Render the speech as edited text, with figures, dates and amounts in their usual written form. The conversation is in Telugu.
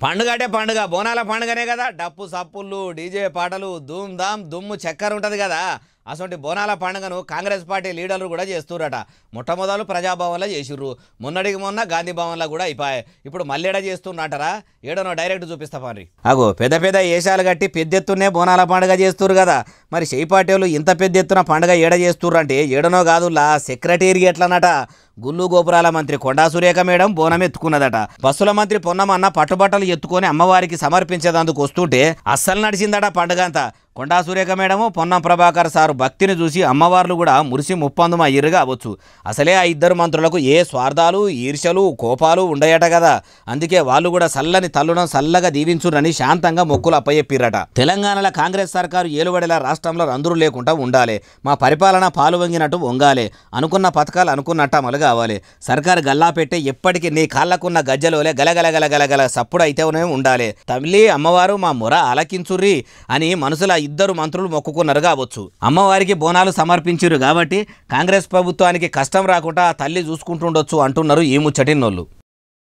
పండుగ అంటే పండుగ బోనాల పండుగనే కదా డప్పు సప్పుళ్ళు డీజే పాటలు ధూమ్ ధామ్ దుమ్ము చక్కెర ఉంటుంది కదా అసలు బోనాల పండుగను కాంగ్రెస్ పార్టీ లీడర్లు కూడా చేస్తురట మొట్టమొదలు ప్రజాభవన్లో చేసిర్రు మొన్నటికి మొన్న గాంధీ భవన్లో కూడా అయిపోయాయి ఇప్పుడు మళ్ళీ చేస్తున్నట్టరా ఏడనో డైరెక్ట్ చూపిస్తా పారి అగో పెద్ద పెద్ద ఏషాలు కట్టి పెద్ద ఎత్తునే బోనాల పండుగ చేస్తురు కదా మరి చేయి పార్టీలు ఇంత పెద్ద ఎత్తున పండుగ ఏడ చేస్తుర్రు అంటే ఏడనో కాదులా సెక్రటేరియట్లనట గుళ్ళు గోపురాల మంత్రి కొండా సురేఖ మేడం బోనం ఎత్తుకున్నదట బస్సుల మంత్రి పొన్నమన్న పట్టుబట్టలు ఎత్తుకొని అమ్మవారికి సమర్పించేందుకు వస్తుంటే అస్సలు నడిచిందట పండుగ అంతా కొండా సురేఖ మేడము పొన్నం ప్రభాకర్ సారు భక్తిని చూసి అమ్మవార్లు కూడా మురిసి ముప్పందుమ అయ్యిరుగా అవ్వచ్చు అసలే ఆ ఇద్దరు మంత్రులకు ఏ స్వార్థాలు ఈర్ష్యలు కోపాలు ఉండయట కదా అందుకే వాళ్ళు కూడా సల్లని తల్లును సల్లగా దీవించురని శాంతంగా మొక్కులు అప్పచెప్పిరట తెలంగాణలో కాంగ్రెస్ సర్కారు ఏలుబడిలా రాష్ట్రంలో రందురు లేకుండా ఉండాలి మా పరిపాలన పాలు వంగినట్టు వంగాలి అనుకున్న పథకాలు అనుకున్నట్టు అమలు కావాలి సర్కారు గల్లా పెట్టి ఎప్పటికీ నీ కాళ్ళకున్న గజ్జలోలే గలగలగలగలగల సప్పుడు అయితేనే ఉండాలి తల్లి అమ్మవారు మా మొర ఆలకించుర్రి అని మనసుల ఇద్దరు మంత్రులు మొక్కుకున్నారు కావచ్చు అమ్మవారికి బోనాలు సమర్పించారు కాబట్టి కాంగ్రెస్ ప్రభుత్వానికి కష్టం రాకుండా తల్లి చూసుకుంటుండొచ్చు అంటున్నారు ఈ ముచ్చటినోళ్ళు